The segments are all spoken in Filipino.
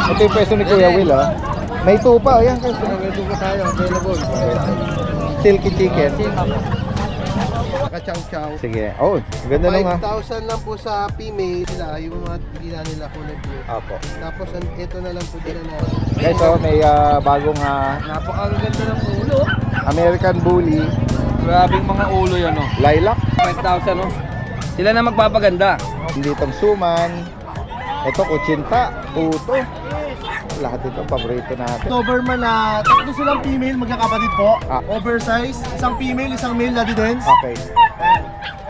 Ito yung pwesto ni Kuya Will, oh. May tupa, oh. Yan kasi. May tupa tayo, available. Silky chicken. Naka-chow-chow. Sige. Oh, ganda nung 5,000 lang po sa female sila, yung mga gila nila kulay blue. Apo. Tapos ito na lang po din na. Guys, oh, may bagong Napakaganda ng ulo. American Bully. Grabing mga ulo yan, oh. Lilac. 5,000, oh. Sila na magpapaganda. Hindi itong suman. Ito, kutsinta. Puto. Lahat ito, paborito natin. Doberman na tatlo silang female, magkakapatid po. Ah. Oversize, isang female, isang male, Daddy Dance. Okay.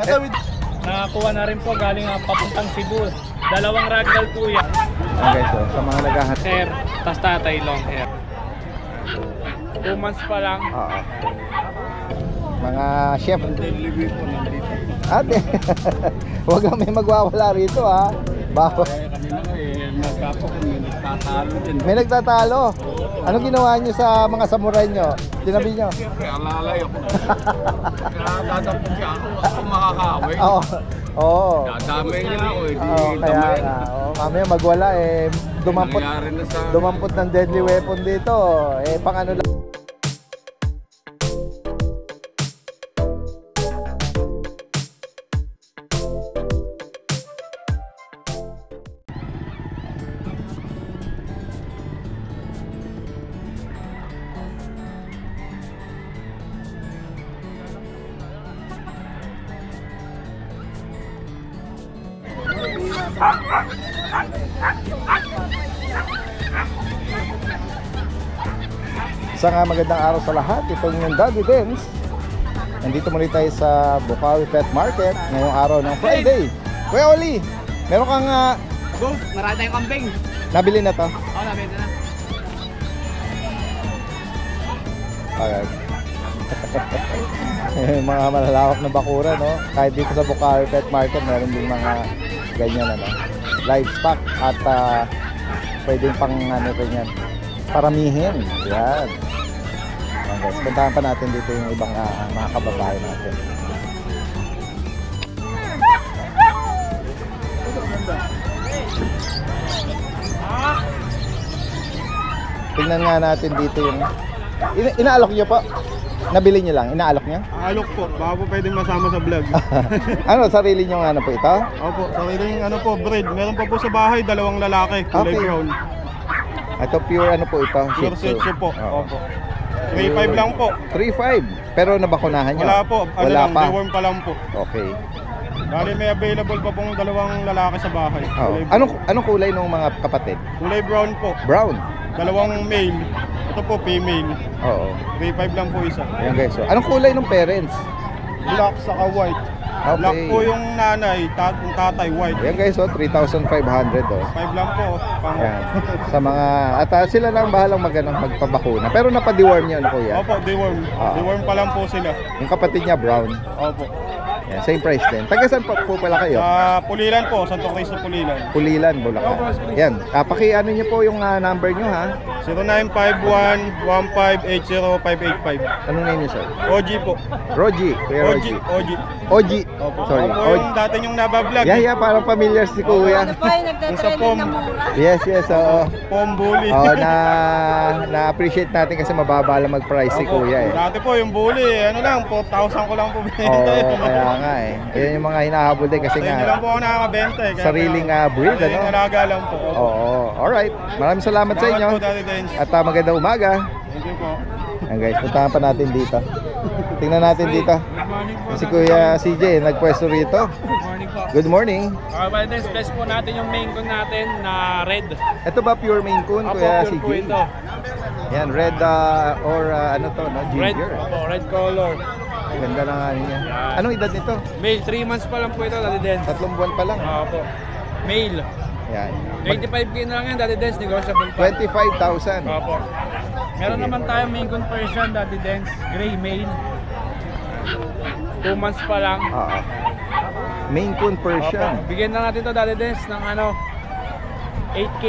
Ito with Nakakuha na rin po galing papuntang Cebu. Dalawang ragdoll po yan. Okay, so sa mga naghahanap. Hair, tas tatay long hair. 2 months pa lang. Oo. Mga chef. Ate, huwag kang may magwawala rito, ha. Bawal. May nagtatalo. Anong ginawa nyo sa mga samurai nyo? Tinabi nyo? Siyempre, alalay ako. Kaya dadapin siya ako. Ako makakaway. Oo. Oo. Dadamay niya ako. Oo, kaya nga. Oo, mamaya magwala eh. Dumampot ng deadly weapon dito. Eh, pang ano lang. Isang magandang araw sa lahat. Itong yung Daddy Dance. Nandito muli tayo sa Bukawi Pet Market ngayong araw ng Friday. Kuya Oli, meron kang Go, marami tayong kambing. nabili na to? Oo, nabenta na. Alright. Mga malalawak na bakura, no? Kahit dito sa Bukawi Pet Market meron din mga ganyan, ano, livestock at pwedeng pang ano rin yan, paramihin. Yan. Ayan guys, puntahan pa natin dito yung ibang mga kababae natin. Tingnan nga natin dito yung inaalok nyo po. Nabili nyo lang, inaalok nyo? alok po, baka po pwedeng masama sa vlog. Ano, sarili nyo nga ano po ito? Opo, sariling ano po, breed. Meron pa po sa bahay, dalawang lalaki, kulay Okay. brown. Ito pure ano po ito? Pure Shih Tzu po. Oo. Opo. 3.5 lang po. 3.5. Pero nabakunahan nyo? Wala po, ano Wala lang, pa. deworm pa lang po. Okay. Bali may available pa pong dalawang lalaki sa bahay. Oo. Kulay brown. Anong kulay ng mga kapatid? Kulay brown po. Brown. Dalawang male. Ito po female. Oo. 3.5 lang po isa. Ayan guys. So, anong kulay ng parents? Black saka white. Okay. Black po yung nanay, yung tatay white. Ayan guys, oh, 3,500 oh. 5 lang po. Pang Ayan. Sa mga at sila lang bahalang magpabakuna. Pero napa-deworm niyo na kuya. Opo, deworm. Ah. Deworm pa lang po sila. Yung kapatid niya brown. Opo. Ayan, same price din. Taga saan po pala kayo? Sa Pulilan po, Santo Cristo Pulilan. Pulilan, Bulacan. Yan. Paki-ano niyo po yung number niyo ha. 0951-1580-585. Anong name niyo sir? OG po. Roji. Kuya OG. Roji. OG. OG. Opo. Sorry. Opo, yung dati yung nabablog. Yeah, parang familiar si kuya. Ano po yung Yung sa nagtatrending pom. na mura? Yes, oo. Pombuli. Oo, na-appreciate natin kasi mababa lang mag-price si kuya eh. Dati po yung bully, ano lang, 4,000 ko lang po binenta. Oo, kaya nga eh. Ayan yung mga hinahabol din kasi Hindi lang nga po ako nakakabenta eh. Kaya sariling breed, sariling ano? alaga lang po. Opo. Oo, alright. Maraming salamat sa inyo. Salamat po, Daddy Dance. At magandang umaga. Thank you po. Ayan guys, puntahan pa natin dito. Tingnan natin dito. Si Kuya CJ, nagpwesto rito. Good morning po. Good morning. Valentine's Bless po natin yung main con natin na red. Ito ba pure Maine Coon, Apo, Kuya pure po CJ? ito. Yan, red or ano to, no? Red, Ginger. opo, red color. Ganda lang nga niya. Yan. Anong edad nito? Male, 3 months pa lang po ito, Daddy Dance. 3 buwan pa lang. Opo. Male. Yan. 25k na lang yan, Daddy Dance. Negotiable pa. 25,000. Opo. Meron Sige. naman tayo main con Persian, Daddy Dance. Gray male. 2 months pa lang. Oo. Maine Coon Persian. Opo. Bigyan na natin to, Daddy Dance, ng ano, 8k.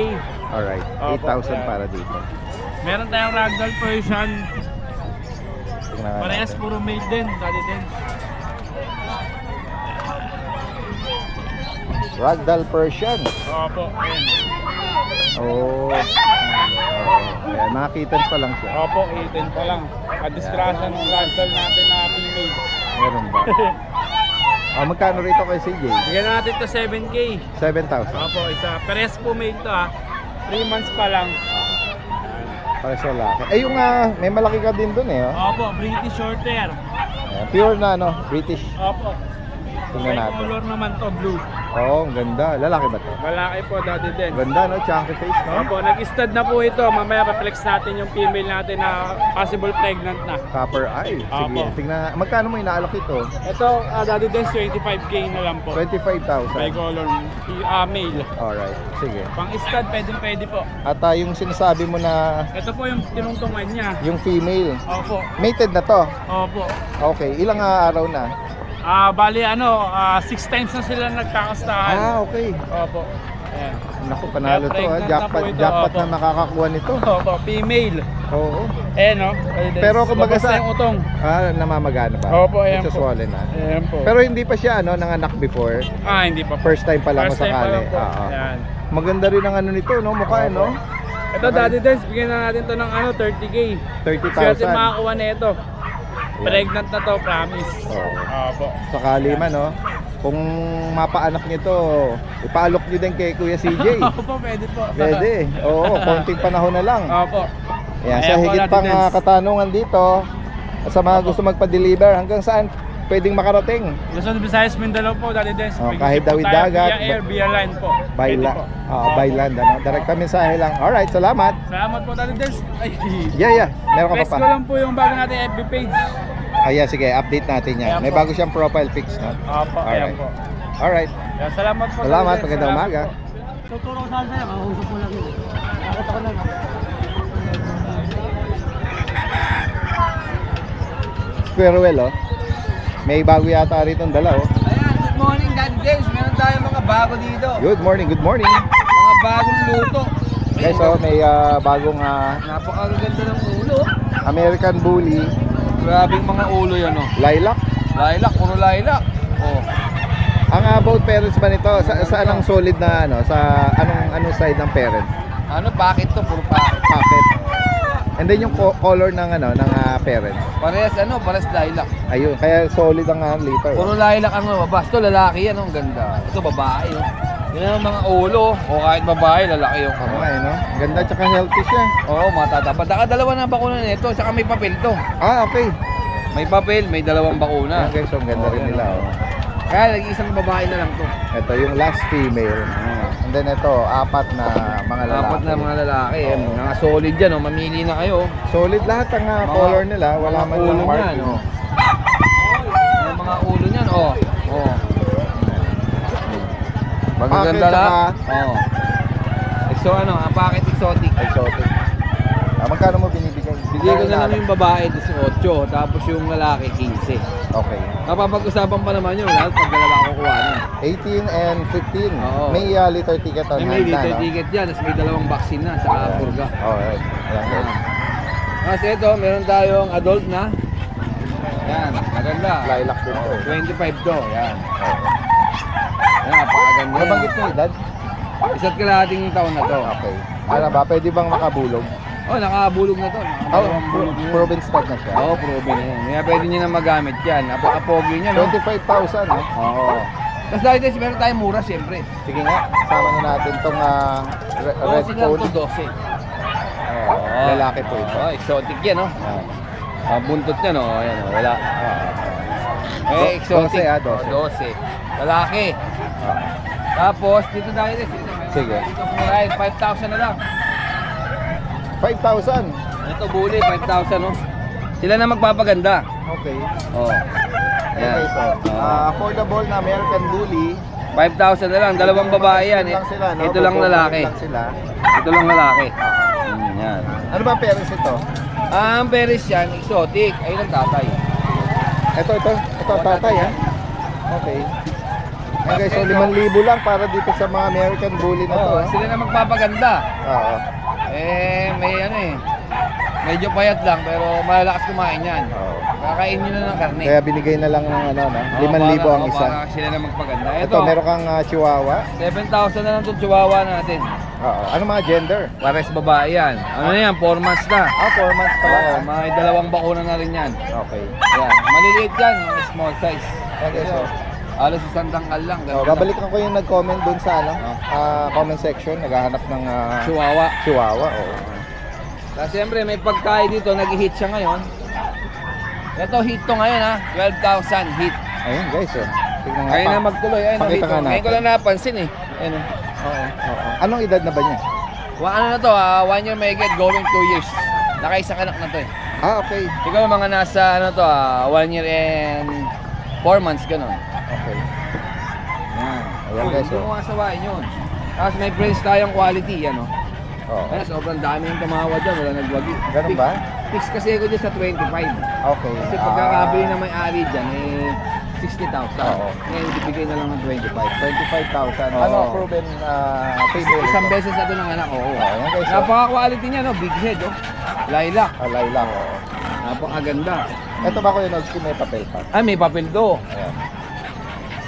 Alright, Opo, 8,000 yan. para dito. Meron tayong ragdoll Persian. Tingnan nga Parehas natin. puro male din, Daddy Dance. Ragdoll Persian. Opo, ayan. Oh. Ayan, mga kittens pa lang siya. Opo, 18 pa lang. Ka-discretion ng ragdoll natin na female. Meron ba? Magkano rito kay CJ? Bigyan natin to 7K. 7,000. Opo, isa. Pares po male to ha. 3 months pa lang. Para sa laki. Ay, yung may malaki ka din dun eh. Oh. Opo, British Shorthair. Ayan, pure na British. Opo. Tingnan natin. Color naman to, blue. Oo, ang ganda. Lalaki ba to? Malaki po, Daddy Dens. Ganda, no? Chunky face, no? Opo, nag-stud na po ito. Mamaya pa-flex natin yung female natin na possible pregnant na. Copper eye. Sige, Opo. tingnan. Magkano mo inaalok ito? Ito, Daddy Dens, 25K na lang po. 25,000. May color, male. Alright, sige. Pang stud, pwede po. At yung sinasabi mo na Ito po yung tinungtungan niya. yung female, Opo. mated na to. Opo. Okay, ilang araw na? Bali 6 times na sila nagkakastahan. Okay. Opo. Ayan. Naku, panalo to. Pregnant na Jackpot, po ito, jackpot opo. na makakakuha nito. Opo, female. Oo. Ayan no. Pero kumbaga Lumabas na sa- yung utong. Namamagana ba? Opo, ayan po. Nagsaswollen na. Ayan po. Pero hindi pa siya nanganak before. Hindi pa po. First time pa lang First time pa masakali. lang po. Oo. Ayan. Maganda rin ang ito, no? Mukha, Opo. no? Ito, Daddy Dens, bigyan na natin to ng 30K. 30,000. Swerte makakuha na ito. Pregnant na to, promise. Oo. Opo. Sakali man, no? Kung mapaanak niyo to, ipaalok niyo din kay Kuya CJ. Opo, pwede po. Pwede. Oo, konting panahon na lang. Opo. Yan, sa Ayan po, higit Daddy pang Dens. katanungan dito, sa mga gusto magpa-deliver, hanggang saan pwedeng makarating? Luzon, Visayas, Mindanao po, Daddy Dens. Kahit Mag-isip po Dawid tayo Dagat, Via air, via line po. By, Pwede po. by land, ano? Direct mensahe lang. Alright, salamat. Salamat po, Daddy Dens. Ay, Yeah. Meron ka press pa ko pa? lang po yung bago natin FB page. Yeah, sige, update natin yan. Ayan May po. bago siyang profile pics, no? Opo, ayan po. Alright. Kaya salamat po. Salamat, Daddy Dens. magandang Salamat umaga. po. Tuturo ko saan sa'yo, makausap mo lang yun. Nakita ko lang. Squirrel, oh. May bago yata rito ang dala, oh. Ayan, good morning Daddy Dens. Meron tayong mga bago dito. Good morning. Mga bagong luto. Guys, oh, may bagong Napakaganda ng ulo. American Bully Grabing mga ulo yan lilac. Lilac, puro lilac. Oh. Ang about parents ba nito? Sa anong solid na sa anong side ng parents? Bakit to? Puro bakit. Pocket. And then yung color ng parents. Parehas lilac. Ayun, kaya solid ang liter. Puro lilac ang lumabas. Ito lalaki yan, ang ganda. Ito babae. Yan ang mga ulo. O kahit babae, lalaki yung Okay, no? Ganda tsaka healthy siya. Oo, matatapad. Dalawa na bakuna nito, tsaka may papel to. Okay. May papel, may dalawang bakuna. Ayan guys, so ang ganda rin nila. Oh. Kaya nag-isang babae na lang to. Ito yung last female. And then ito, apat na mga lalaki. Apat na mga lalaki. Mga solid yan, mamili na kayo. Solid lahat ang Mga- color nila. Wala mga man ulo lang niyan, marking. oh. Yung mga ulo niyan, oh. Magaganda Packet, lang. Oh. Ang packet exotic. Exotic. Magkano mo binibigay? Bigay ko na lang yung babae 18, tapos yung lalaki 15. Okay. Napapag-usapan pa naman yun, lahat pag dalawa ko kuhanin. 18 and 15. Oo. May liter ticket on May hand na, liter no? ticket yan, tapos may dalawang vaccine na, saka purga. Alright. Ayan, guys. Kasi ito, meron tayong adult na. Yan, maganda. Lilac din to. 25 to, yan. Yan, napakaganda. Nabanggit mo edad? Isa't kalahating taon na to. Okay. Ano ba? Pwede bang makabulog? Oh, nakabulog na to. Nakadalawang bulog na yun. Proven stud na siya. Oo, proven na yan. Kaya pwede nyo na magamit yan. Napaka-pogi niya, no? 25,000, no? Oo. Tapos dahil din, meron tayong mura, siyempre. Sige nga, sama na natin itong red 12 lang coat. to, 12. Lalaki po ito. Oh, exotic yan, no? Ayan. Buntot niya, no? Ayan, oh, wala. Eh, 12, exotic. 12. 12. Lalaki. Tapos, dito tayo din. Sige. Dito murahin, 5,000 na lang. 5,000. Ito, bully, 5,000, no? Sila na magpapaganda. Okay. Oh. Okay, so, affordable na American Bully. 5,000 na lang, dalawang babae yan. Lang sila, no? Ito lang lalaki. Lang sila. Ito lang lalaki. Yan. Ano ba ang parents ito? Ang Paris yan, exotic. Ayun ang tatay. Ito, tatay, ha? Okay. Ayan guys, so 5,000 lang para dito sa mga American Bully na to. Oh, ha? sila na magpapaganda. Oo. May medyo payat lang pero malalakas kumain yan. Oo. Kakain nyo na ng karne. Kaya binigay na lang ng ano, no? 5,000 ang isa. Para sila na magpaganda. Ito, meron kang chihuahua. 7,000 na lang itong chihuahua natin. Oo. Ano mga gender? Pares babae yan. Ano yan? 4 months na. 4 months pa lang. Oo, may 2 bakuna na rin yan. Okay. Yan. Maliliit yan, mga small size. Okay, so, Alos sa sandangkal lang. babalikan ko yung nag-comment dun sa ano, comment section, naghahanap ng Chihuahua. chihuahua. Oo. Tapos siyempre may pagkain dito, nag-hit siya ngayon. Ito hit to ngayon ha, 12,000 hit. Ayun guys, oh. Tignan nga Kaya pa. na magtuloy, ayun Pakita hit to. nga natin. Ngayon ko lang napansin eh. Ayun oh. Oo. Oo. Anong edad na ba niya? Ano na to, 1 year may get going 2 years. Nakaisang anak na to eh. Okay. Siguro mga nasa ano to, 1 year and 4 months ganun. Okay. Yan. Ayan guys, Hindi oh. mo kasawain yun. Tapos may friends tayong quality, yan oh. Oo. Ayan, sobrang dami yung tumawad dyan, wala nagwagi. Ganun ba? Fix kasi ako dyan sa 25. Okay. Kasi pagkakabili na may-ari dyan, eh, 60,000. Oo. Ngayon, ibigay na lang ng 25. 25,000. Oo. Ano proven female? Isang beses na ito ng anak, oo. Ayan guys, oh. Napaka-quality niya, no? Big head, oh. Lilac. Lilac. Oo. Napakaganda. Ito ba ko yung Nogsky may papel pa? Ay, may papel do. Ayan.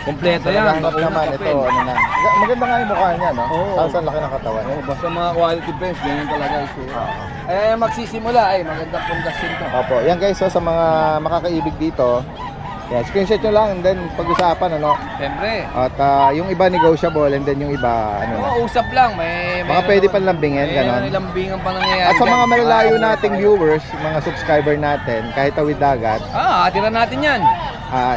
Kompleto So, yan. naghahanap Unang naman papel. ito, ano na. Maganda nga yung mukha niya, no? Oo. Tapos ang laki ng katawan. Oo, basta mga quality pens, ganyan talaga ito. Oo. Eh, magsisimula, ay, magandang pundasyon to. Opo, yan guys, so, sa mga makakaibig dito, yan, screenshot nyo lang and then pag-usapan, ano? Siyempre. At yung iba negotiable and then yung iba, ano na. Oo, usap lang. May Mga pwede pang lambingin, ganon. May lambingan pa nangyayari. At sa mga dyan. malalayo Para nating mura viewers, mga subscriber natin, kahit tawid dagat, atira natin yan.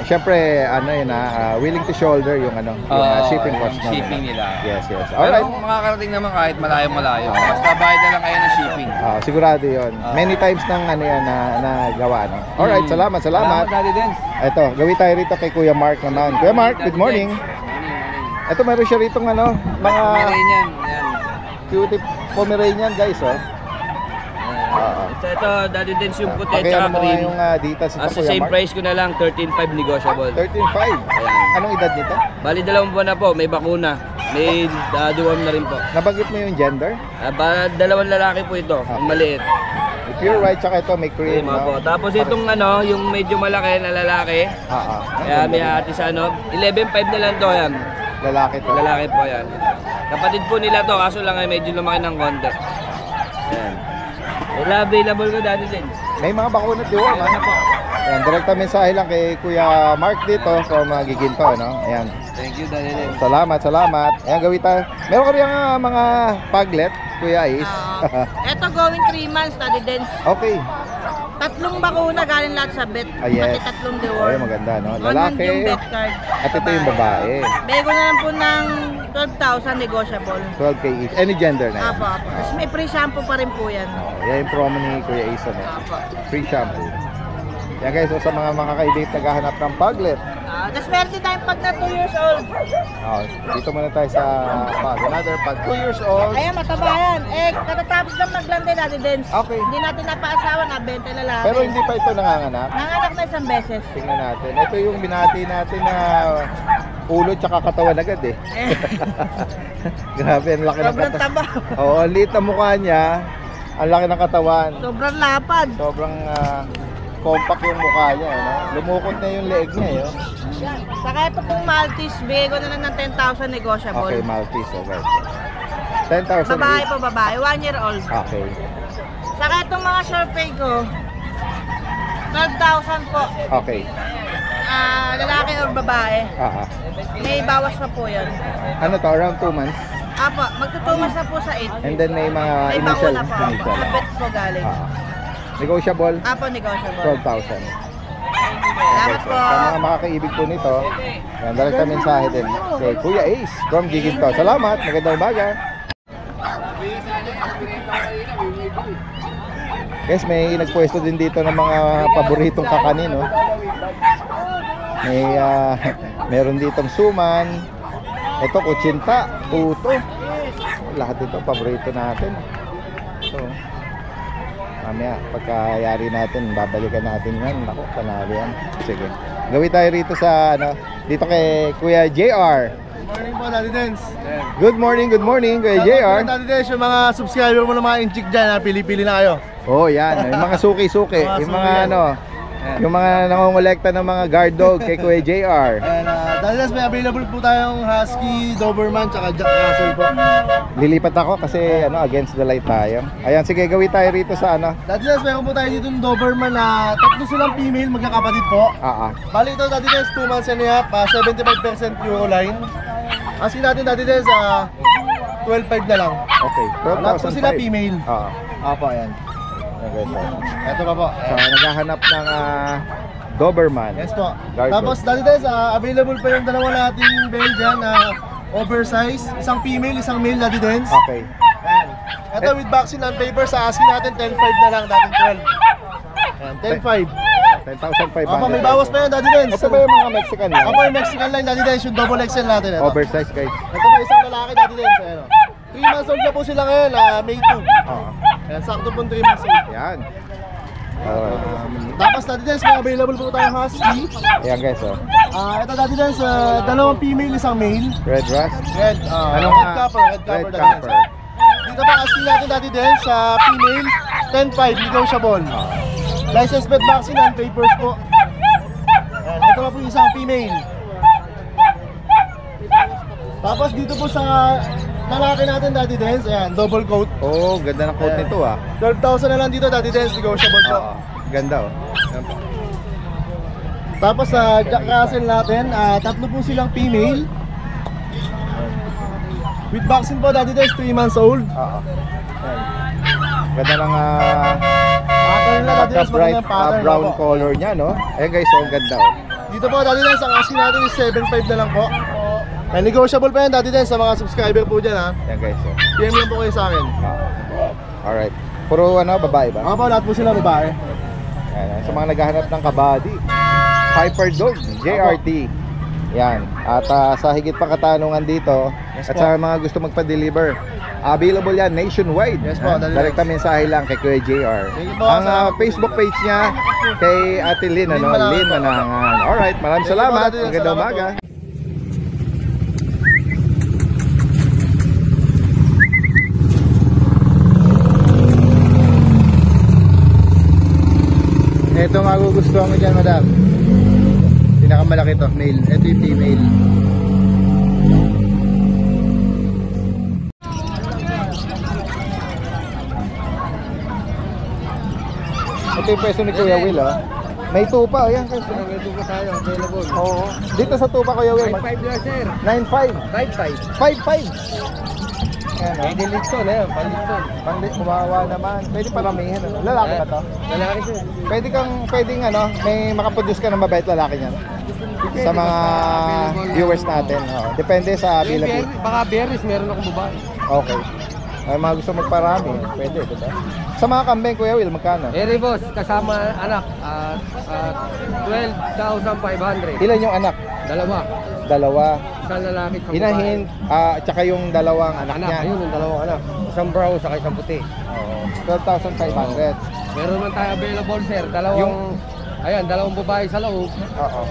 syempre, ano yun willing to shoulder yung ano, yung shipping cost na. Shipping nila. Yes, yes. Pero Alright. kung makakarating naman kahit malayo-malayo. Basta bayad na lang kayo ng shipping. Sigurado yun. Many times nang ano yan na gawa, no? Alright, salamat. Salamat, Daddy Dens. Ito, gawin tayo rito kay Kuya Mark naman. Kuya Mark, good morning. Ito, meron siya rito ano, mga Pomeranian. Yan. cutie Pomeranian guys, oh. Ito, Daddy Dens yung puti at Pakita saka mo nga green. yung dita sa Sa Kuya same Mark. price ko na lang, 13.5 negotiable. 13.5. Anong edad nito? Bali 2 buwan na po, may bakuna. May deworm na rin po. Nabanggit mo yung gender? 2 lalaki po ito, yung maliit. Pure white, tsaka ito may cream, Mga po. no? Tapos itong ano, yung medyo malaki na lalaki. Kaya may hati sa ano, 11.5 na lang to yan. Lalaki to. Lalaki po yan. Kapatid po nila to, kaso lang ay medyo lumaki ng konti. Yan. Available ko Daddy Dens. May mga bakunat di ba? Ayan, direkta mensahe lang kay Kuya Mark dito from Giginto, no? Ayan. Thank you, Daddy Dens. Salamat. Ayan, gawin tayo. Meron ka rin mga paglet, Kuya Is. Eto going 3 months, Daddy Dens. Okay. 3 bakuna galing lahat sa vet. Yes. Pati 3 Ay, deworm. maganda, no? One month Lalaki. yung vet card. At ito yung babae. Bego na lang po ng 12,000 negotiable. 12K each. Any gender na yan. Apo, apo. Tapos may free shampoo pa rin po yan. Yan yung promo ni Kuya Is, no? Apo. Free shampoo. Yan guys, so sa mga makakaibig naghahanap ng paglet. Tapos meron din tayong pag na 2 years old. Dito muna tayo sa pag. Another pag 2 years old. Ayan, mataba yan. Katatapos lang maglande, Daddy Dens. Okay. Hindi natin napaasawa na 20 lalaki. Pero hindi pa ito nanganganak. Nanganak na isang beses. Tingnan natin. Ito yung binati natin na ulo tsaka katawan agad eh. Grabe, ang laki ng Sobrang katawan. taba. Oo, ang liit ng mukha niya. Ang laki ng katawan. Sobrang lapad. Sobrang compact yung mukha niya. No? Lumukot na yung leeg niya. Eh, oh. Saka ito pong Maltese, bigay ko na lang ng 10,000 negotiable. Okay, Maltese. Okay. 10,000 Babae each. po, babae. 1 year old. Okay. Saka itong mga short pay ko, 12,000 po. Okay. Lalaki or babae. May bawas pa po yan. Ano to? Around 2 months? Apo, magtutumas na po sa 8. And then may mga May initial. bakuna po. Apo. Sa vet po galing. Negotiable? Apo, negotiable. 12,000. Salamat po. Sa mga makakaibig po nito, yan, direkta mensahe din kay Kuya Ace from Giginto. Salamat, magandang umaga. Guys, may nagpwesto din dito ng mga paboritong kakanin, no? May meron ditong suman. Ito kutsinta, puto. Lahat ito paborito natin. So, mamaya pagkayari natin, babalikan natin yan. Naku, panalo yan. Sige. Gawin tayo rito sa ano, dito kay Kuya JR. Good morning po, Daddy Dens. Good morning, Kuya JR. Daddy Dens, yung mga subscriber mo na mga inchik dyan, pili-pili na kayo. Oh, yan. Yung mga suki-suki. Mga Yung mga suki yan. ano, Yung mga nangongolekta ng mga guard dog kay Kuya JR. And Daddy Dance, may available po tayong Husky, Doberman, tsaka Jack Russell po. Lilipat ako kasi against the light tayo. Ayan, sige, gawin tayo rito sa Daddy Dance, meron po tayo dito ng Doberman na tatlo silang female, magkakapatid po. Bali ito, Daddy Dance, 2 months and a half, 75% pure line. Asking natin, Daddy Dance, 12.5 na lang. Okay, Lahat po sila female. Opo, ayan. Okay, so. Ito pa po. So, naghahanap ng Doberman. Yes po. Guard Tapos, Daddy Dance, available pa yung dalawa nating Belgian na oversize. Isang female, isang male, Daddy Dance. Okay. Ayan. Ito with vaccine and paper, sa asking natin 10.5 na lang, dating 12. Ayan, 10.5. 10,500. Opo, may bawas pa yun, Daddy Dance. Ito ba yung mga Mexican yan? Opo, yung Mexican line, Daddy Dance, yung double XL natin. Ito. Oversize, guys. Ito pa isang lalaki, Daddy Dance. Ayan, 3 months old na po sila ngayon, May 2. Ayan, sakto po 3 months old. Yan. Tapos, Daddy Dance, may available po tayong Husky. Ayan, guys. Ito, Daddy Dance, dalawang female, isang male. Red Rust. Red, Anong red copper, Red Daddy copper. Dance. Dito pa, asking natin, Daddy Dance, female, 10.5, negotiable. License plate vaccine and papers po. Ayan, ito pa po yung isang female. Tapos dito po sa lalaki natin, Daddy Dance, ayan, double coat. Oh, ganda ng coat nito 12,000 na lang dito, Daddy Dance, negotiable po. Ganda Ayan po. Tapos sa Jack Russell natin, tatlo po silang female. With vaccine po, Daddy Dance, 3 months old. Ganda ng Pattern na, Daddy Dance, bright magandang pattern. brown po. color niya, no? Eh guys, ang ganda Dito po, Daddy Dance, ang asking natin is 7.5 na lang po. And negotiable pa yan, Daddy Dance, sa mga subscriber po dyan, ha. Yan guys, PM lang po kayo sa akin. Alright. Puro babae ba? Ako po, lahat po sila babae. Ayan, sa mga naghahanap ng kabady. Hyper Dog, JRT. Yan. At sa higit pa katanungan dito, at sa mga gusto magpa-deliver, available yan nationwide. Yes po, Direkta mensahe lang kay Kuya JR. Ang Facebook page niya kay Ate Lynn, Lynn Manangan. Alright, maraming salamat. Magandang umaga. Ito ang magugustuhan mo dyan, madam. Pinakamalaki to, male. Ito yung female. Ito yung pwesto ni Kuya Will, May tupa, ayan. May tupa tayo, available. Oo. Dito sa tupa, Kuya Will. 5.5 na, sir. 9.5. 5.5. 5.5. Ayan, Pwede litson, panlitson. Pandi, kumawa naman. Pwede paramihin, Lalaki ba to? Lalaki, sir. Pwedeng may makaproduce ka ng mabait lalaki niyan. Sa mga viewers natin. Depende sa availability. Baka berries, meron akong babae. Okay. Ay, mga gusto magparami. Pwede, diba? Sa mga kambing, Kuya Will, magkano? Eri boss, kasama anak, 12,500. Ilan yung anak? Dalawa. Isang lalaki, isang Inahin, tsaka yung dalawang anak niya. Ayun, yung dalawang anak. Isang brown, saka isang puti. Oo. 12,500. Meron man tayo available, sir. Dalawang babae sa loob. Oo.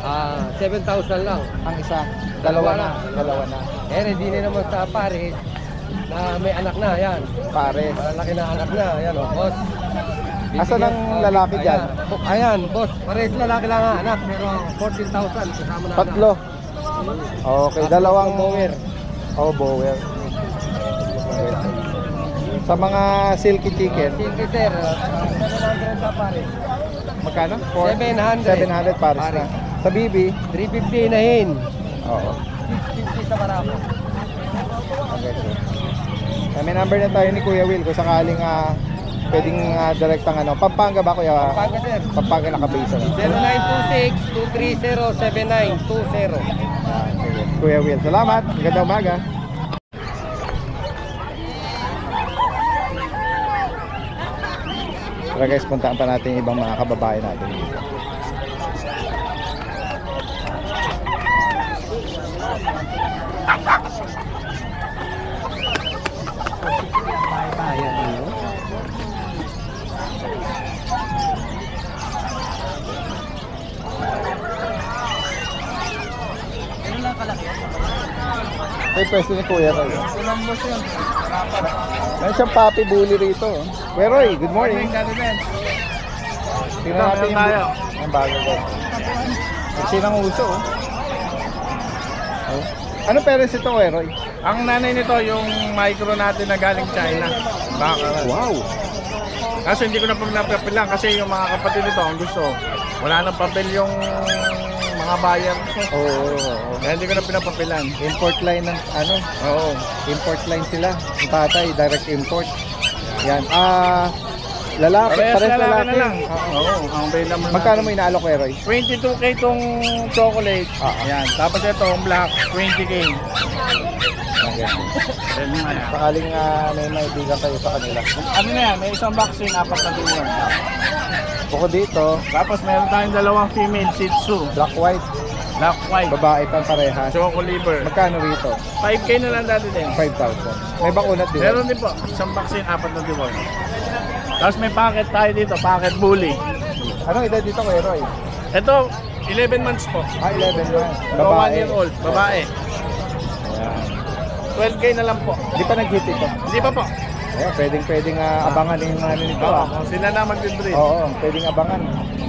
7,000 lang. Ang isa, dalawa na. Di na naman sa Paris na may anak na, yan. Pares. Malalaki na anak na, yan o, boss. Asan ang lalaki dyan? Ayan, boss. Pares lalaki lang ang anak, pero 14,000 kasama na Tatlo. Okay, dalawang bower. Bower. Sa mga silky chicken, Silky, sir. 700 sa Paris. magkano? 700. 700 pares na. Sa BB, 350 inahin. oo. 650 sa Barako. Okay, sir. May number na tayo ni Kuya Will kung sakaling pwedeng direktang Pampanga ba, Kuya? Pampanga, sir. Pampanga nakabase. 0926-230-7920. Kuya Will, salamat. Magandang umaga. Tara guys, puntaan pa natin yung ibang mga kababayan natin dito. May pwesto ni Kuya kayo. Meron siyang puppy bully rito. Kuya Roy, good morning. Tingnan natin yung bago guys. Kasi nang uso oh. Oh. Ano parents ito, Roy? Ang nanay nito, yung micro natin na galing China. Baka. Wow. Kaso hindi ko na pagnapapilan kasi yung mga kapatid nito, ang gusto, wala nang papel yung mga buyer. Oo. Kaya hindi ko na pinapapilan. Import line ng ano? Oo. Import line sila. Yung tatay, direct import. Yan. Lalaki, Parehas pares lalaki lalaki. na lang. Oo. Oo, ang available Magkano natin. mo inaalok, Roy? 22K itong chocolate. Yan. Tapos ito, ang black, 20K. Okay. Then, ayan. Sakaling may maibigan kayo sa kanila. Ano na yan, may isang vaccine, 4 na tuwan. Bukod dito, Tapos meron tayong dalawang female Shih Tzu. black white, Black, white, babae pang parehas. choco liver. Magkano rito? 5K na lang dati din. 5,000. May bakunat din. Meron din po, isang vaccine, 4 na tuwan. Tapos may packet tayo dito, packet bully. Anong edad dito kay Roy? Ito, 11 months po. 11 months. So, 1 year old, babae. Ayan. 12K na lang po. Hindi pa nag-hit ito. Hindi pa po. Ayan, pwedeng abangan yung ano nito. Oo, kung sila na mag-breed. Oo, pwedeng abangan.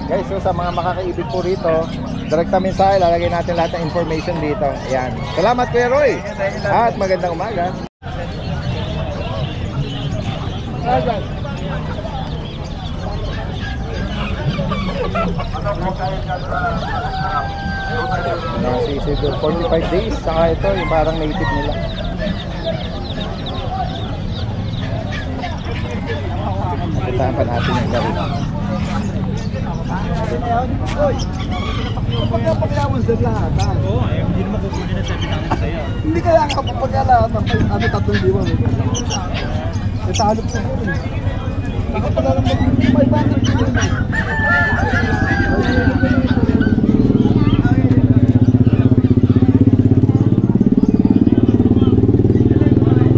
Guys, so sa mga makakaibig po rito, direkta mensahe, lalagay natin lahat ng information dito. Ayan. Salamat Kuya Roy. At magandang umaga. Nasisido 45 days, saka ito yung parang native nila. Puntahan pa natin yung gawin. Oo, hindi naman kukunin na 700 sa'yo. Hindi kaya kapag lahat ng 3 diwan. Ito hanap sa ko rin. Ikaw pala lang mag-500.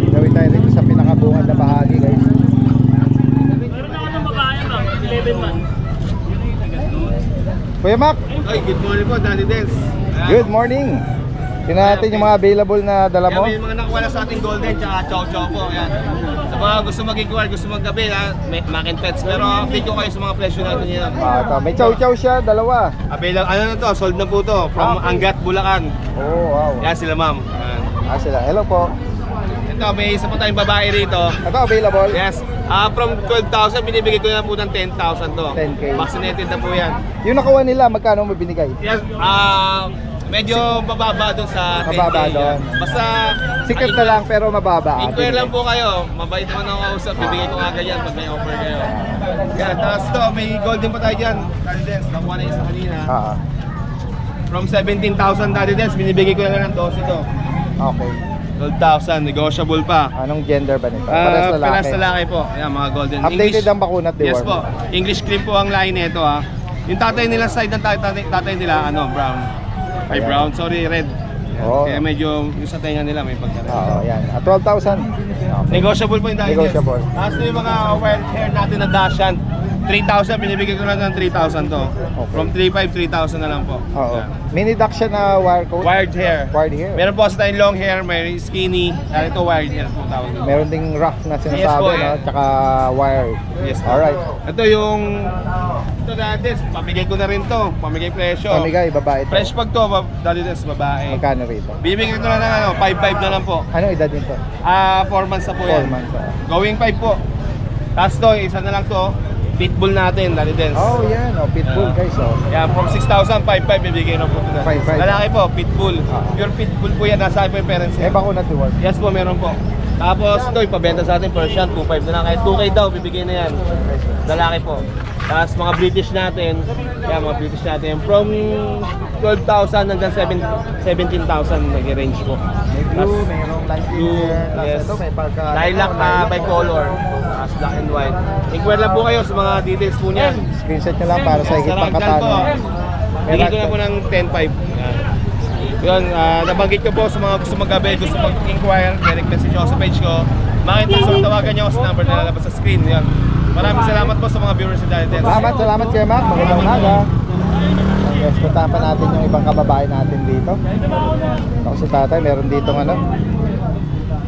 Gawin tayo dito sa pinakabungan na bahagi guys. Meron ako ng babae ba? 11 months. Kuya Mac, Ay, good morning po, Daddy Dance. good morning. Tingnan natin yung mga available na dala mo. May mga nakuwala sa ating golden tsaka chow-chow po. Ayan. Sa mga gusto mag-inquire, gusto maggabi, Mac and Pets. Pero update ko kayo sa mga presyo natin yan. Ito. May chow-chow siya, dalawa. Available, ano na to, sold na po to. From Angat, Bulacan. Oh, wow. Yan sila ma'am. Ayan. Sila. Hello po. Ito, may isa pa tayong babae rito. Ito available. Yes. From 12,000, binibigay ko na po ng 10,000 to. 10K. Vaccinated na po yan. Yung nakuha nila, magkano mo binigay? Yes, medyo mababa doon sa 10K. Mababa doon. Basta Sikat na lang pero mababa. inquire lang po kayo. Mabait naman ako kausap. Bibigay ko nga ganyan pag may offer kayo. Yan, tapos to, may golden pa tayo dyan. Daddy Dance, nakuha na isa kanina. From 17,000 Daddy Dance, binibigay ko na lang ng 12 to. Okay. 12,000, negotiable pa. Anong gender ba nito? Pares lalaki. Pares lalaki po. Ayan, mga golden. Updated ang bakunat, di Yes ba? po. English cream po ang line nito ha. Yung tatay nila, side ng tatay nila, brown. Ay, Ayan. brown, sorry, red. Oo. Kaya medyo yung sa tenga nila may pagka-red. Oo, yan. 12,000. Okay. Negotiable po yung dahil. Negotiable. Tapos yung mga wild hair natin na Dashan, 3,000, binibigay ko lang ng 3,000 to. Okay. From 3,500, 3,000 na lang po. Oo. Yan. Mini duck siya na wire coat. Wired hair. Wired hair. Meron po kasi tayong long hair, may skinny. Ito wired hair po tawag dito. Meron ding rough na Yes sinasabi, po, no? Tsaka wired. Yes po. Alright. Ito yung ito dati, pamigay ko na rin to. Pamigay presyo. Pamigay, babae to. Fresh pag to, dati des babae. Magkano rito? Bibigyan ko na ng 5,500 na lang po. Anong edad nito? 4 months na po 4 yan. months. Going 5 po. Tapos to, isa na lang to. Pitbull natin, dali dance. Oh, yan. Oh, pitbull guys. Oh. Yan, from 6,000, 5,500 bibigay na po ito. 5,500. Lalaki po, pitbull. Ah. Pure pitbull po yan, nasa po yung parents Eh, niya. bako na reward. Yes po, meron po. Tapos ito, ipabenta sa atin, Persian, 2,500 na lang. Kahit 2K daw, bibigay na yan. Lalaki po. Tapos mga British natin, yan, mga British natin, from 12,000 hanggang 17,000 nag-range po. May blue, mayroong light Blue, green. Tapos yes. ito may pagka... Lilac na bicolor, tapos black and white. Inquire lang po kayo sa mga details po niyan. Screenshot nyo lang para sa higit Sa pang ragdoll po, katano. bigay ko na po ng 10,500. Yun, nabanggit ko po sa mga gusto mag-gabi, gusto mag-inquire, direct message ako sa page ko. Makita tawagan nyo ako sa number na lalabas sa screen. Yan. Maraming salamat po sa mga viewers sa Daddy Dance. Salamat Kuya Mac. Magandang umaga. Yes, puntahan pa natin yung ibang kababae natin dito. Ako si tatay, meron dito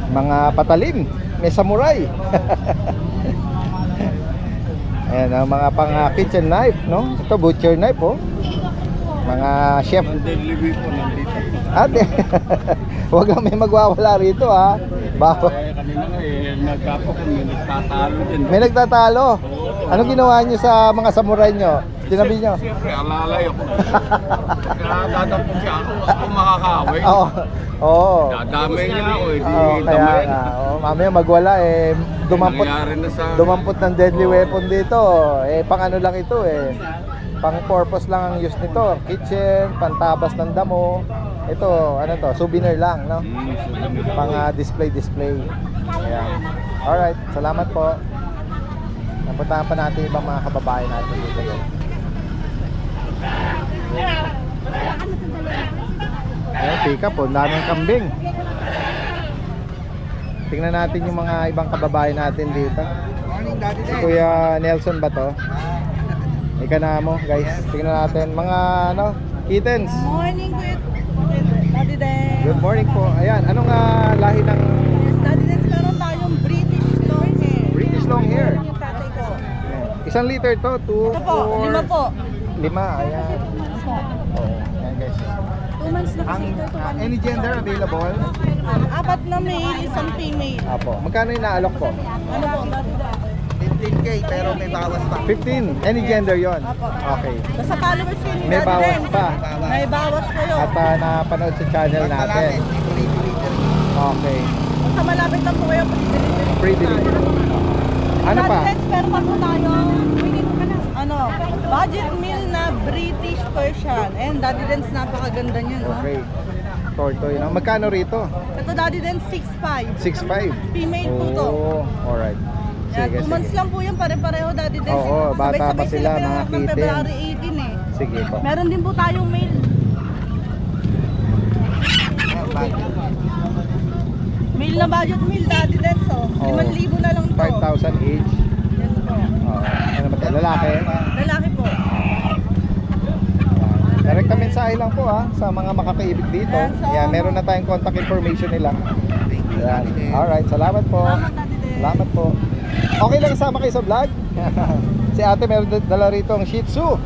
mga patalim. May samurai. Ayan, ang mga pang kitchen knife, no? Ito, butcher knife, oh. Mga chef. Delivery po nandito. Ate, huwag lang may magwawala rito, ha? Bako. Kanina nga nagkapo kung may nagtatalo din. May nagtatalo. Ano ginawa niyo sa mga samurai niyo? Tinabi niyo? Siyempre, alalay ako. Kaya dadapon siya ako makakaway. Oo. Oo. Dadamay niya ako eh. Oo, kaya nga. Oo, mamaya magwala eh. Nangyari na sa... Dumampot ng deadly weapon dito. Eh, pang ano lang ito eh. Pang purpose lang ang use nito. Kitchen, pantabas ng damo. Ito, ano to, souvenir lang, no? Pang display. Ayan. Alright, salamat po. Napuntahan pa natin ibang mga kababayan natin dito. Ayan, pick up po, daming kambing. Tingnan natin yung mga ibang kababayan natin dito. Si Kuya Nelson ba to? Ika na mo guys, tingnan natin mga ano, kittens. Morning, Kuya Daddy Den. Good morning po. Ayan, anong lahi ng Yes, Daddy Den, meron tayong British long hair. British long hair? Yung tatay ko. Isang liter to, 2, Ito po, 5 po. 5, ayan. Opo. Oh, ayan guys. 2 months na Ang kasi ito. any gender available? 4 na male, isang female. Apo. Magkano yung naalok po? Ano po, Daddy Den? 15K pero may bawas pa. 15, any gender yon. Apo. Okay. Basta followers yun, May Daddy bawas Den. pa. May bawas kayo. At napanood sa channel natin. Okay. Basta malapit lang po kayo, delivery. Free delivery. Ano pa? Daddy Den, meron pa po tayo. Ano, budget meal na British Persian. And Daddy Den's napakaganda niya, no? Okay. Tortoy na. Magkano rito? Ito Daddy Den, 6'5". 6'5". Female po to. Oh, alright. Yan, Sige, 2 months sige. lang po yan, pare-pareho Daddy Den. Oo, bata pa Sabay-sabay sila, mga pinanganak ng kitten. February 18 eh. Sige po. Meron din po tayong male. Male na budget meal Daddy Den, so. 5,000 na lang to. 5,000 each. Yes po. Ano ba ito? Lalaki? Lalaki po. Direct mensahe lang po sa mga makakaibig dito. Yan, so- Yan, meron na tayong contact information nila. Yan. Alright, salamat po. Salamat Daddy Den. Salamat po. Okay lang sama kayo sa vlog? Si ate meron dala rito ang Shih Tzu.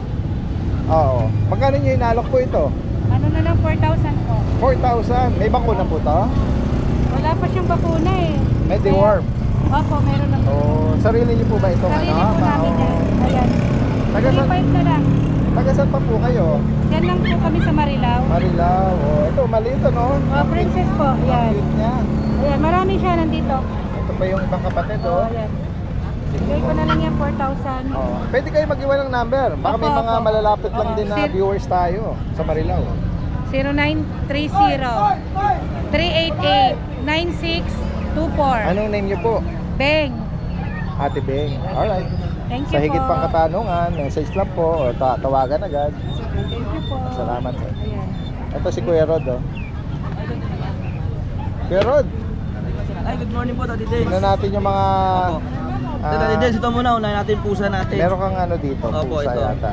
Oo. Magkano nyo inalok po ito? Ano na lang, 4,000 po. 4,000. May bakuna po to? Wala pa siyang bakuna eh. May deworm. Opo, meron na po. Oh, sarili niyo po ba ito? Sarili po namin yan. Ayan. Taga saan, 3,500 na lang. taga saan pa po kayo? Yan lang po kami sa Marilao. Marilao. Oh, ito maliit no? Oh, princess po. Yan. Cute niya. Ayan, marami siya nandito. Ito pa yung ibang kapatid Oh, oh. ayan. Bigay ko na lang yan, 4,000. Oh. Pwede kayo mag-iwan ng number. Baka may Opo, mga opo. malalapit lang Oo. din na viewers tayo sa Marilao. 0930-388-9624. Anong name niyo po? Beng. Ate Beng. Alright. Thank you Sa higit po. pang katanungan, message lang po o tawagan agad. Thank you po. Salamat. Ayan. Ito si Kuya Rod oh. Kuya Rod, Ay, good morning po, Daddy Den. tingnan natin yung mga Daddy Den, ito muna, unahin natin yung pusa natin. meron kang ano dito, Opo, pusa ito. yata.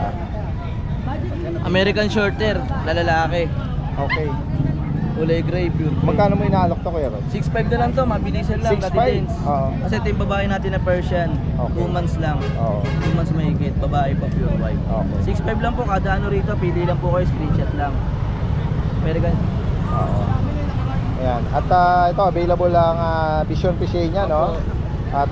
American Shorter, na lalaki. Okay. Kulay gray, pure. Magkano mo inaalok to Kuya Rod? 6'5 na lang to, mabilisan lang, 6'5"? Daddy Den. Oo. Kasi ito yung babae natin na Persian. Okay. 2 months lang. Oo. 2 months mahigit, babae pa pure white. Okay. 6'5 lang po, kada ano rito, pili lang po kayo, screenshot lang. American. Oo. Ayan. At ito available ang Vision Piscina, no? At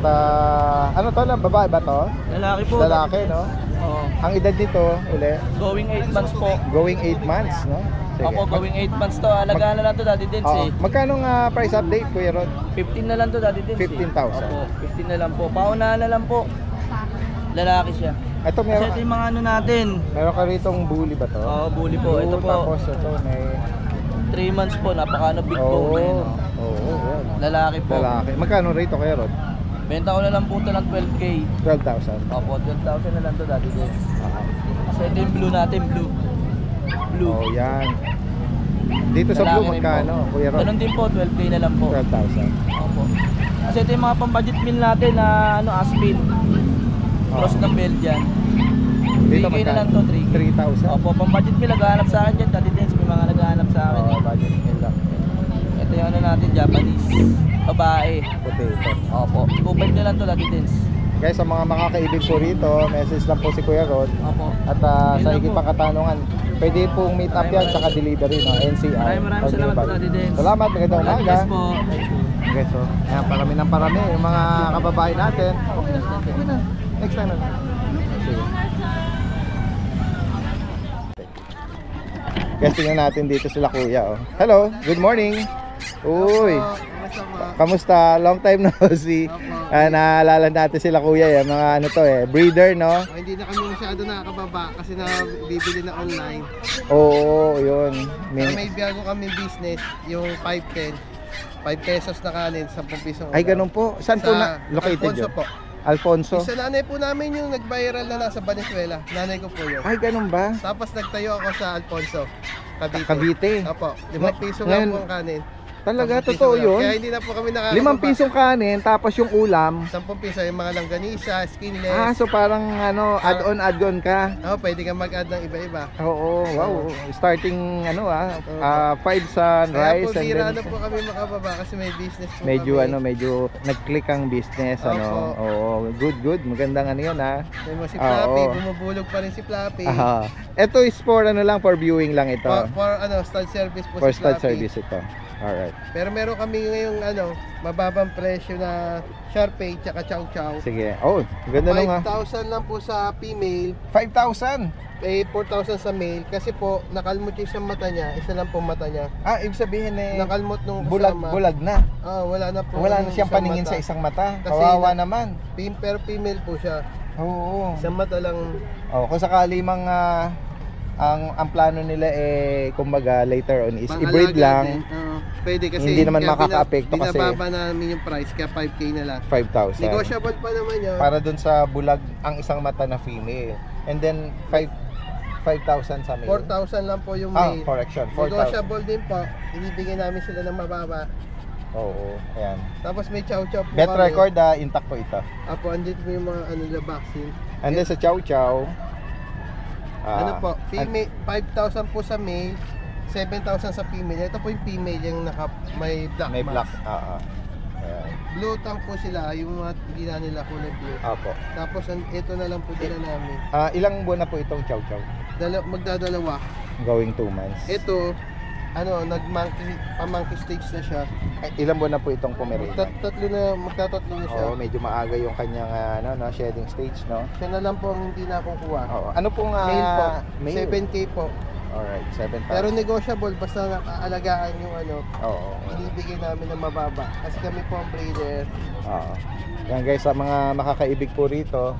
ano to na babae ba to? Lalaki po. Lalaki, Daddy Den. no? Oo. Ang edad nito uli Going 8 months po. going 8 months, no? Opo, going 8 months to. Alagaan na lang to, Daddy Den. Oo. Magkano nga price update Kuya Rod? 15 na lang to, Daddy Den. 15,000. Opo, 15 na lang po. Paunahan na lang po. Lalaki siya. Ito Kasi meron ito yung mga ano natin. meron ka ritong bully ba to? Oo, bully po. Ito po, Tapos ito may 3 months po. Napaka big bone na yun. Oo, yan. Lalaki po. Lalaki. Magkano rito Kuya Rod? Benta ko na lang po ito ng 12K. 12,000. Opo, 12,000 na lang to, Daddy Den. Aha. Kasi ito yung blue natin, blue. Blue. Oh, yan. Dito sa blue Lalaki rin magkano po. Kuya Rod? Ganun din po, 12K na lang po. 12,000. Opo. Kasi ito yung mga pang-budget meal natin na ano, Aspin. Cross ng Belgian. 3K na lang to, 3K. 3,000. Opo, pang-budget meal, naghahanap sa akin dyan. Daddy Den, may mga naghahanap sa akin. Oh, budget meal lang. Ito yung ano natin, Japanese. Babae. Potato. Opo, 2.5 na lang to, Daddy Den. Guys, sa mga makakaibig po rito, message lang po si Kuya Rod. Opo. At sa higit pang katanungan, pwede pong meet up yan sa delivery, no? NCR. Maraming salamat po, Daddy Dance. Salamat, magandang umaga. Yes po. Guys, so, ayan, parami ng parami yung mga kababae natin. Okay na. Next time na. Sige. Guys, tingnan natin dito sila Kuya. Oh. Hello, good morning. Uy, kamusta? Long time no see. Naalala natin sila Kuya, mga ano to breeder, no? Hindi na kami masyado nakakababa kasi na bibili na online. Oo, yun. May bago kami business, yung 510. 5 pesos na kanin, 10 pisong Ay, ganun po. Saan po na located Alfonso yun? po. Alfonso? Isa nanay po namin yung nag-viral na nasa Venezuela. Nanay ko po yun. Ay, ganun ba? Tapos nagtayo ako sa Alfonso, Cavite. Cavite? Opo, 5 piso lang po ang kanin. Talaga, 10 piso totoo lang. yun? Kaya hindi na po kami nakakababa. 5 pisong kanin, tapos yung ulam. 10 piso, yung mga langganisa, skinless. So parang add-on ka. Pwede kang mag-add ng iba-iba. Oo, wow. Starting 5 sa Kaya rice po, and bira then na po kami makababa kasi may business po medyo kami. medyo nag-click ang business Opo. Oo, good. Magandang yun May mo si Flappy, Oo. bumubulog pa rin si Flappy. Ito is for for viewing lang ito. For stud service po For si stud Flappy. service ito. Alright. Pero meron kami ngayong mababang presyo na Sharpei tsaka Chow Chow. Sige. Oh, ganda nung 5,000 lang po sa female, 5,000. 4,000 sa male kasi po nakalmot yung isang mata niya, isa lang po mata niya. Ibig sabihin Nakalmot nung kasama. bulag na. Wala na po. Wala na yung siyang isang paningin mata. sa isang mata. Kasi Kawawa naman. Pero female po siya. Oo. Isang mata lang. Kung sakali mga ang plano nila kumbaga later on is i-breed lang. Pwede kasi Hindi naman kaya makaka-apekto kasi binababa namin yung price kaya 5K na lang. 5,000. Negotiable pa naman yun. Para dun sa bulag ang isang mata na female. And then 5,000 sa male. 4,000 lang po yung male. Correction. 4,000. Negotiable din po. Ibibigay namin sila ng mababa. Oo, ayan. Tapos may chow chow po Bet kami. record intact po ito. Andito po yung mga vaccine. And then sa chow chow po, female 5,000 po sa male, 7,000 sa female. Ito po yung female yung may black may black. mask. Ayan. Blue tank po sila, yung mga hindi na nila kulay blue. Apo. Tapos ito na lang po dila namin. Ilang buwan na po itong chow chow? Magdadalawa. Going 2 months. Ito, pamangki stage na siya. Ilang buwan na po itong Pomeranian? Magtatatlo na siya. Oo, medyo maaga yung kanyang shedding stage, no? Siya na lang po ang hindi na kukuha. Oo. Ano pong Male po, male? 7K po. Alright, 7,000. Pero negotiable, basta nakaalagaan yung Oo. ibibigay namin ng mababa. Kasi kami po ang breeder. Oo. Yan guys, sa mga makakaibig po rito.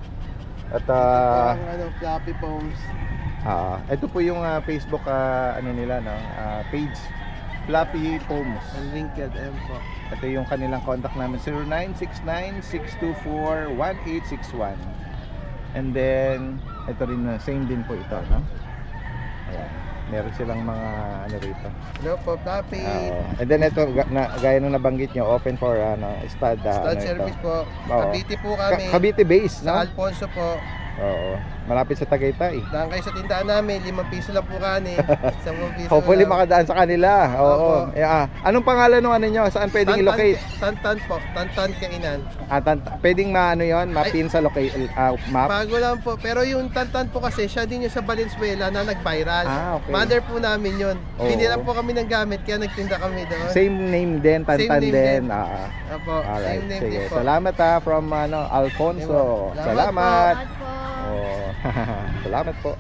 At Ang Flappy Poms. ito po yung Facebook nila, no? Page Flappy Poms. Unlinked M po. Ito yung kanilang contact namin, 0969-624-1861. And then ito rin, same din po ito, no? Ayan. Meron silang mga rito. Hello po, Flappy. And then ito, gaya nung nabanggit nyo, open for stud. Stud service po. Cavite po kami. Cavite base, no? Sa Alfonso po. Oo. Malapit sa Tagaytay. Daan kayo sa tindahan namin, 5 piso lang po kanin. 10 piso Hopefully lang. makadaan sa kanila. Oo. Opo. Anong pangalan ng nyo? Saan pwedeng i-locate? Tantan po. Tantan Kainan. Pwedeng mapin sa map? Bago lang po. Pero yung Tantan po kasi, siya din yung sa Valenzuela na nag-viral. Okay. Mother po namin yun. Oo. Binila po kami ng gamit, kaya nagtinda kami doon. Same name din, Tantan Same name din. din. Opo, Alright, same name sige. din po. Salamat from Alfonso. Salamat Salamat po.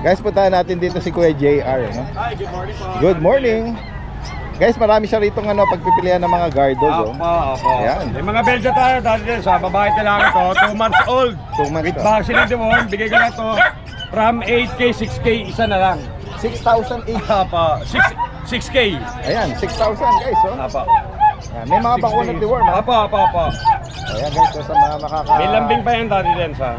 Guys, puntahan natin dito si Kuya JR, no? Hi, good morning po. Good morning. Guys, marami siya rito pagpipilian ng mga guard dog. Opo. Ayan. May mga Belgian tayo dati din sa babae talaga to, 2 months old. 2 months With to. vaccine in the one, bigay ko na to from 8K, 6K, isa na lang. 6,008. Opo, 6K. Ayan, 6,000 guys, oh. Opo. Ayan, may mga bakuna deworm, ha? Opo. Ayan guys, so sa mga May lambing pa yan dati din sa.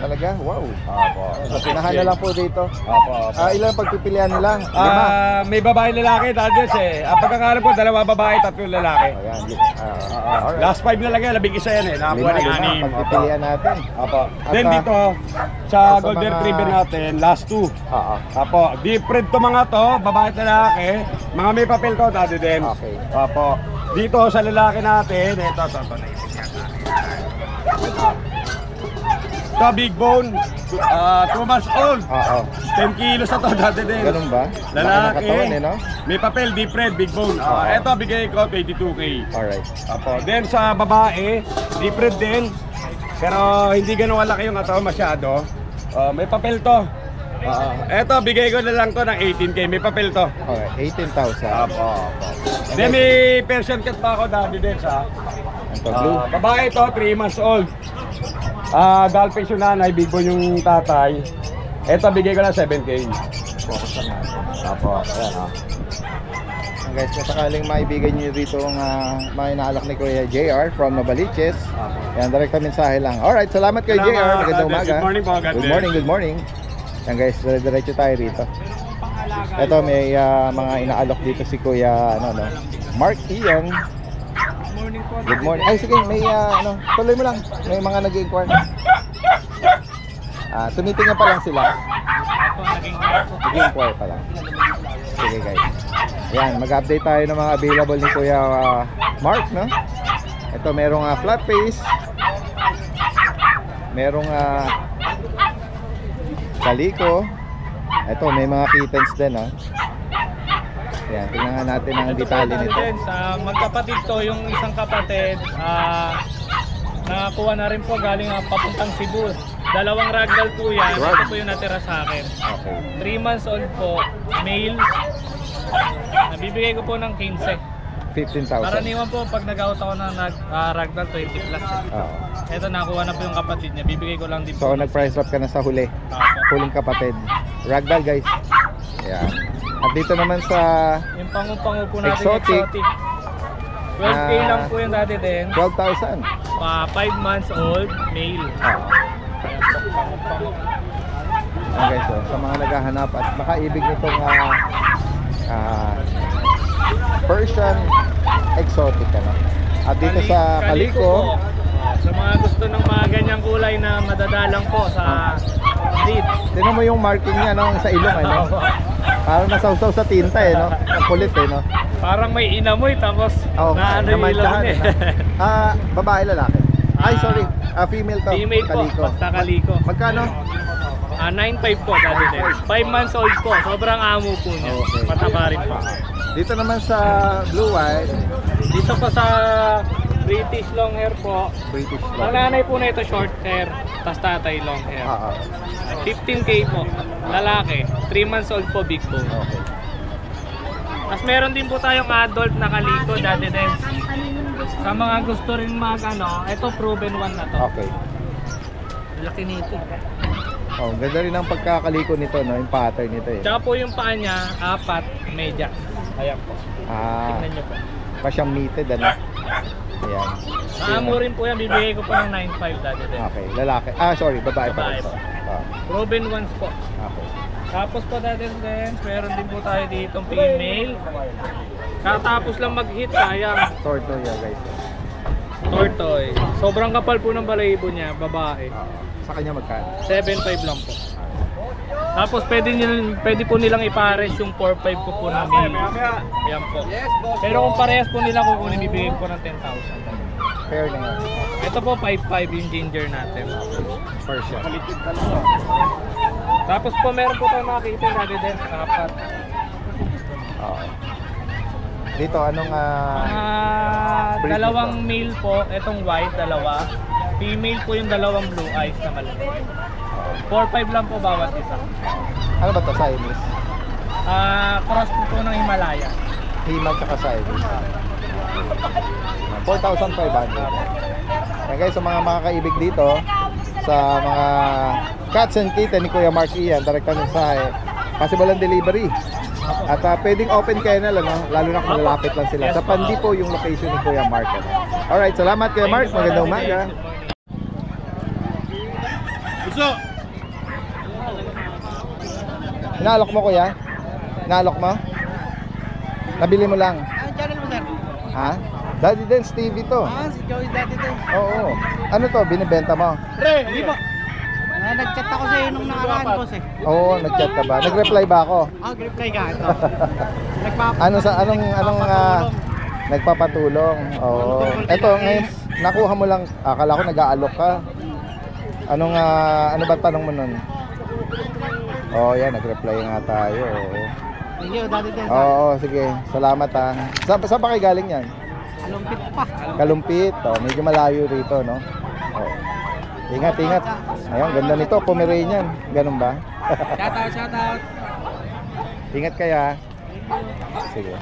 Talaga? Wow. Opo. So, pinahan na lang po dito. Opo. Ilan pagpipilian nila? 5. May babae lalaki dati din Ang pagkakalam ko, 2 babae, 3 lalaki. Ayan. Alright. Last 5 na lang yan, 11 yan Nakakuha ng 6. Pagpipilian natin. Opo. At, Then dito, sa Golden mga- Retriever natin, last 2. Oo. Apo, different to mga to, babae at lalaki. Mga may papel to, dati din. Okay. Apo. Dito sa lalaki natin, ito. Ito, big bone. 2 months old. Oo. 10 kilos na to, dati din. Ganun ba? Laki ng Lalaki. katawan, no? May papel, deep red, big bone. Oo. Ito, bigay ko 22K. Alright. Apo. Then sa babae, deep red din. Pero hindi ganun kalaki yung katawan masyado. May papel to. Ito, bigay ko na lang to ng 18K. May papel to. Okay, 18,000. Apo. Then may Persian cat pa ako dati din sa Ito, blue. babae to, 3 months old. Dalpes yung nanay, big bone yung tatay. Ito, bigay ko na 7K. Focus naman. Apo, ayan ha. Guys, kung sakaling maibigay nyo dito ang mga inaalak ni Kuya JR from Novaliches, yan, direkta mensahe lang. Alright, salamat Kuya Salamat, JR. Magandang God bless. umaga. Good morning po, God Good bless. morning, good morning. Yan guys, diretso tayo rito. Ito, may mga inaalok dito si Kuya Mark Ian. Good morning. Ay, sige, may tuloy mo lang. May mga nag-inquire. Tumitingnan pa lang sila. Nag-inquire pa lang. Sige guys. Yan, mag-update tayo ng mga available ni Kuya Mark, no? Ito, merong flat face. Merong kaliko. Ito, may mga kittens din, no? Yan, tingnan nga natin ang detalye nito. Sa magkapatid to, yung isang kapatid, nakakuha na rin po galing papuntang Cebu. 2 ragdoll po yan. Ito po yung natira sa akin. Okay. 3 months old po, male. Nabibigay ko po ng 15. 15,000. Karaniwan po pag nag-out ako ng ragdoll 20 plus. Oo. Ito nakuha na po yung kapatid niya. Bibigay ko lang din So, po. nag-price drop ka na sa huli. Huling kapatid. Ragdoll, guys. Yan. At dito naman sa Yung pangu-pangu po natin Exotic. exotic. 12K lang po yung dati din. 12,000. 5 months old, male. Oo. Ayan po, pangu-pangu. Yan guys, sa mga naghahanap at makaibig nitong Persian exotic, ano. At dito sa Kaliko, po. Sa mga gusto ng mga ganyang kulay na madadalang po sa lead. tinan mo yung marking niya, no, sa ilong, no. Parang nasawsaw sa tinta, no. Ang kulit, no. Parang may inamoy tapos naano yung ilaw niya. Babae, lalaki. Ay, sorry. Female to. Female po, Kaliko. basta Kaliko. Magkano? 9.5 po dati din. 5 months old po, sobrang amo po niya. Okay. Mataba rin po. Dito naman sa blue white, Dito po sa British long hair po. British Ang long. nanay po na ito short hair, tas tatay long hair. 15K po, lalaki. 3 months old po, big bone. Okay. Tapos meron din po tayong adult na Kaliko dati din. Sa mga gusto rin ito proven one na to. Okay. Laki nito. Oh, ganda rin ang pagkakaliko nito, no, yung pattern nito eh. Tsaka po yung paa niya, 4 media. Ayan po. Tignan nyo po. Pa siyang meated, ano? Ayan. Maamo rin po yan, bibigay ko po ng 9.5 dati din. Okay, lalaki. Sorry, babae pa rin. Babae po. Proven ones po. Okay. Tapos po dati din, meron din po tayo ditong female. Katapos lang mag-hit, sayang. Tortoise, guys. Tortoise. Sobrang kapal po ng balahibo niya, babae. Sa kanya magkano? 7.5 lang po. Tapos pwede po nilang ipares yung 4.5 ko po na male. Ayan po. Pero kung parehas po nila kukunin, bibigyan ko ng 10,000. Fair na yan. Ito po 5.5 yung ginger natin. Persian. Tapos po meron po tayo makakita dati din, 4. Dito, anong breed dalawang male po, itong white, dalawa. Female po yung dalawang blue eyes na malaki. 4.5 lang po bawat isa. Ano ba ito? Siamese? Cross po ng Himalaya. Himag tsaka Siamese. 4,500. Yan guys, sa mga makakaibig dito, sa mga cats and kitten ni Kuya Mark Ian, direkta mensahe, possible ang delivery. At pwedeng open kayo na lang, no? Lalo na kung malapit lang sila. Sa Pandi po yung location ni Kuya Mark. Alright, salamat Kuya Mark. Magandang umaga. Gusto! Inaalok mo Kuya? Inaalok mo? Nabili mo lang? Anong channel mo, sir? Ha? Daddy Dance TV to. Si Joey Daddy din. Oo. Ano to? Binibenta mo? Hindi po. Nag-chat ako sa iyo nung nakaraan, boss eh. Oo, nag-chat ka ba? Nag-reply ba ako? Reply ka. Ito. Anong Nagpapatulong. Oo. Ito, ngayon, nakuha mo lang, akala ko nag-aalok ka. Anong, ano ba tanong mo nun? Oh, yan, nag-reply nga tayo. Thank you, Daddy Densa. Oo, sige. Salamat ha. Saan pa kayo galing yan? Kalumpit pa. Kalumpit. Oh, medyo malayo rito, no? Oh. Ingat, ingat. Ayun, ganda nito. Pomeranian. Ganun ba? Shout out. Ingat kaya. Sige.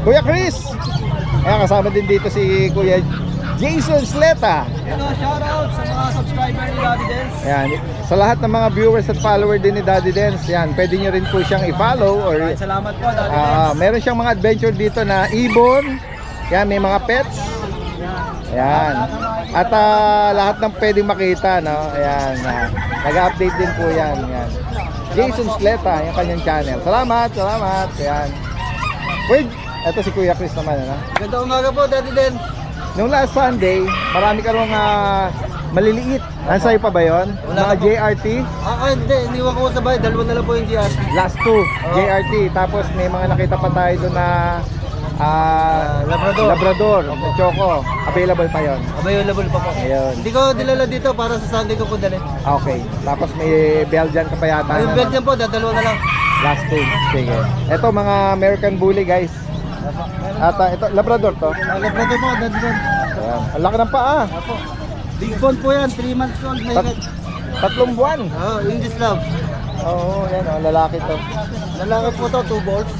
Kuya Chris! Ayan, kasama din dito si Kuya Jason Sleta. Hello, shoutout sa mga subscriber ni Daddy Dance. Ayan, sa lahat ng mga viewers at follower din ni Daddy Dance, yan, pwede nyo rin po siyang i-follow or Salamat po, Daddy Dance. meron siyang mga adventure dito na ibon. Yan, may mga pets. Ayan. At lahat ng pwedeng makita, no? Ayan, nag-update din po yan. Ayan. Jason Sleta, yung kanyang channel. Salamat, salamat. Ayan. Wait, eto si Kuya Chris naman, ano? Ganda umaga po, Daddy Dance. Nung last Sunday, marami ka rong maliliit. Nasa'yo pa ba yun? Mga JRT? Hindi, iniwan ko sa bahay. Dalawa na lang po yung GRT. Last two, JRT. Tapos may mga nakita pa tayo doon na Labrador, Choco. Available pa yon. Available pa po. Ayun. Hindi ko dilala dito para sa Sunday ko po dali. Okay. Tapos may Belgian ka pa yata. Yung Belgian po, dadalawa na lang. Last two. Sige. Ito mga American Bully, guys. At ito, Labrador to. Labrador po, Daddy Dance. Ayan. Ang laki ng paa. Big bone po yan, 3 months old. Tatlong buwan. English love. Oo, yan o. Lalaki to. Lalaki po to, 2 balls.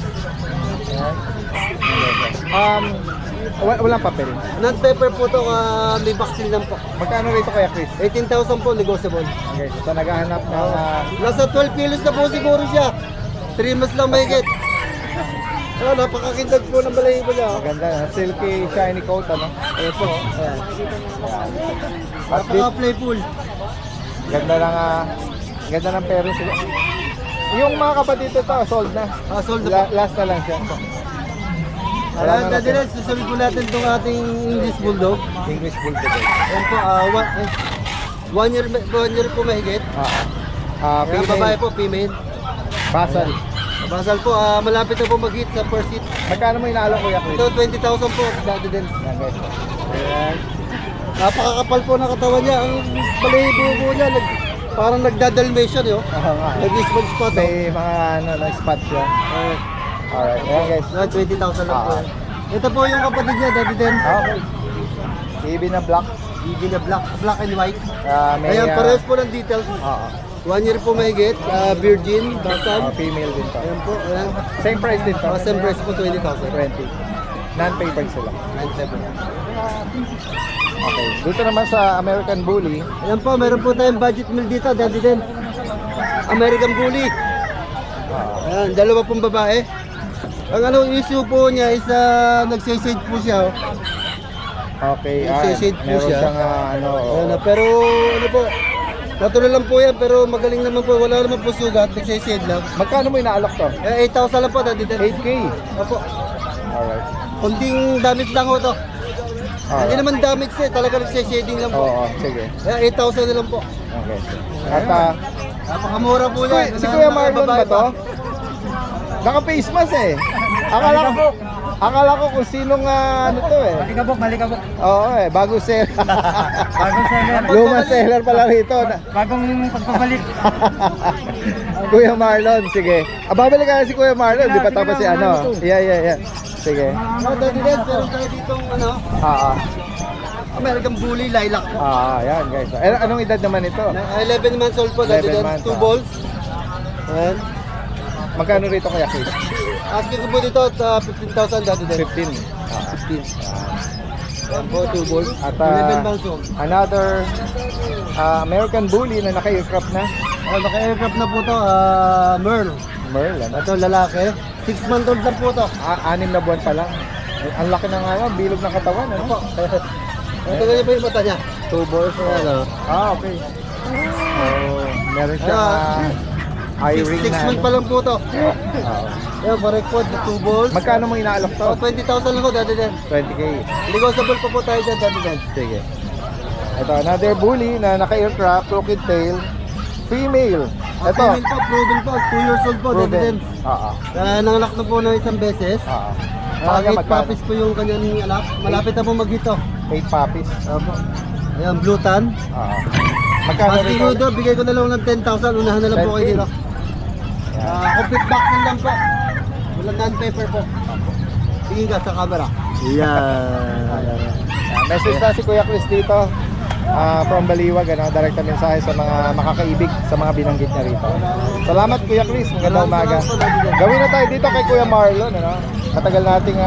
Walang papel. Non-paper po to, may vaccine lang po. Magkano rito kaya, Chris? 18,000 po, negotiable. Okay, so naghahanap ng Nasa 12 kilos na po siguro siya. 3 months lang mahigit. Napakakindag po ng balahibo niya. maganda, silky shiny coat, ano? Ayan po. Ayan. At this, Napaka-playful. ganda ng parents. Yung mga kapatid ito, sold na. Sold na po. Last na lang siya. Ayan, Daddy Dance, susunod po natin itong ating English Bulldog. English Bulldog. Ayan po, 1 year po mahigit. Ayan, babae po, female. Basal. Basal po, malapit na po mag-hit sa first hit. Magkano mo inaalok, Kuya Chris? Ito, 20,000 po, Daddy Dance. Ayan. Napakakapal po ng katawan niya. Ang balahibo niya, parang nagdadalmation yun. Nag-spot spot. May mga spot siya. Alright, ayan guys. 20,000 lang po yan. Ito po yung kapatid niya, Daddy Dance. Okay. TV na black. TV na black and white. May, Ayan, parehas po ng details. 1 year po mahigit, virgin, basal. Female din to. Ayan po, ayan. Same price din to. Same price po, 20,000. 20. Non-papered sila. 97. Okay. Dito naman sa American Bully. Ayan po, meron po tayong budget meal dito, Daddy Dance. American Bully. Ayan, dalawa pong babae. Ang issue po niya is nagsisage po siya. Okay. Nagsisage po meron siya. siyang Ayan, pero ano po, natural lang po yan, pero magaling naman po. Wala naman po sugat, nagsisage lang. Magkano mo inaalok to? 8,000 lang po, Daddy Dance. 8K. Opo. Alright. Kunting damage lang ho to. Hindi naman damage eh, talaga nagsishading lang po. Oo, sige. Kaya 8,000 na lang po. Okay. At Napakamura po yan. si Kuya Marlon ba to? Naka-face mask eh. Akala ko kung sinong ano to eh. Malikabok. Oo eh, bagong seller. Bagong seller. Lumang seller pala rito. Bagong pagpabalik. Kuya Marlon, sige. Babalik ka na si Kuya Marlon, di pa tapos si ano. Yeah. Sige. Daddy Dance, meron tayo ditong American Bully, lilac po. Yan guys. Anong edad naman ito? 11 months old po, Daddy 11 Dance. months, 2 balls. Ayan. Magkano rito kaya Chris? Asking ko po dito at 15,000, Daddy Dance. 15. 15. Ayan po, 2 balls. At 11 months old. another American Bully na naka-aircraft na. Naka-aircraft na po to, Merle. Merle, ano? Ito, lalaki. 6 months old na po to. 6 na buwan pa lang. Ang laki ng bilog ng katawan, ano? Ito ganyan pa yung mata niya. Two balls. Ano? Okay. Oh, meron siyang eye ring 6 na months pa lang po to. Oo. Yan, parekpod, 2 balls. Magkano mo inaalok to? 20,000 lang ko, Daddy Den. 20k. Negotiable pa po tayo dyan, Daddy Den. Sige. Ito, another bully na naka-aircraft, crooked tail, female. Ito, Female po, proven po, 2 years old po, Daddy Den. Oo. Nanganak na po ng isang beses. Oo. 8 puppies po yung kanyang anak. Malapit na po maghito. 8 puppies. Opo. Ayan, blue tan. Oo. Magkano Mas rito? tinudo, bigay ko na lang ng 10,000. Unahan na lang po kayo dito. Complete vaccine lang po. Walang non-paper po. Tingin ka sa camera. Yan. Message na si Kuya Chris dito. From Baliwag, direct na mensahe sa mga makakaibig sa mga binanggit niya rito. Salamat Kuya Chris, magandang umaga. Gawin na tayo dito kay Kuya Marlon, Matagal nating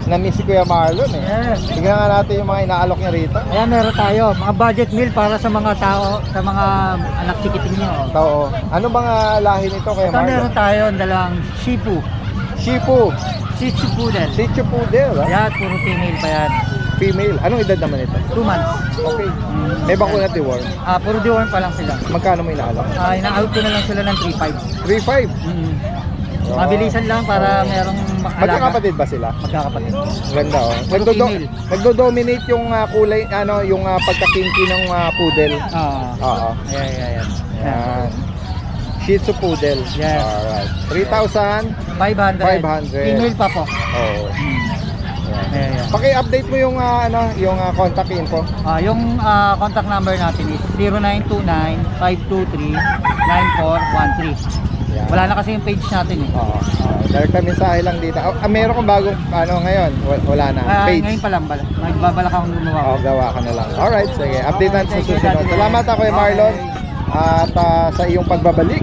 na-miss si Kuya Marlon Tignan nga natin yung mga inaalok niya rito. Ayan, meron tayo. Mga budget meal para sa mga tao, sa mga anak chikiting nyo. Oo. Ano bang lahi nito Kuya Ito Marlon? meron tayo dalang Shipu. Shipu. Shih Tzu Poodle. Shih Tzu Poodle, Yan, puro female pa yan. Female. Anong edad naman ito? 2 months. Okay. May bakuna deworm. Puro deworm pa lang sila. Magkano mo inaalok? Ina-out ko na lang sila ng 3.5. 3.5. Mabilisan lang para merong Magkakapatid ba sila? Magkakapatid. Ganda Female. Nagdo-dominate yung kulay, yung pagka-kinky ng poodle. Oo. Ayan. Yan. Shih Tzu Poodle. Yes. Alright. 3,500. 500. Female pa po. Oo. Ayan. Paki-update mo yung yung contact info. Yung contact number natin is 0929-523-9413. Wala na kasi yung page natin Oo. Direct na mensahe lang dito. Meron kang bagong ngayon? Wala na. Page. Ngayon pa lang. Magbabalak akong gumawa. Gawa ka na lang. Alright, sige. Update natin sa susunod. Salamat ako kay Marlon at sa iyong pagbabalik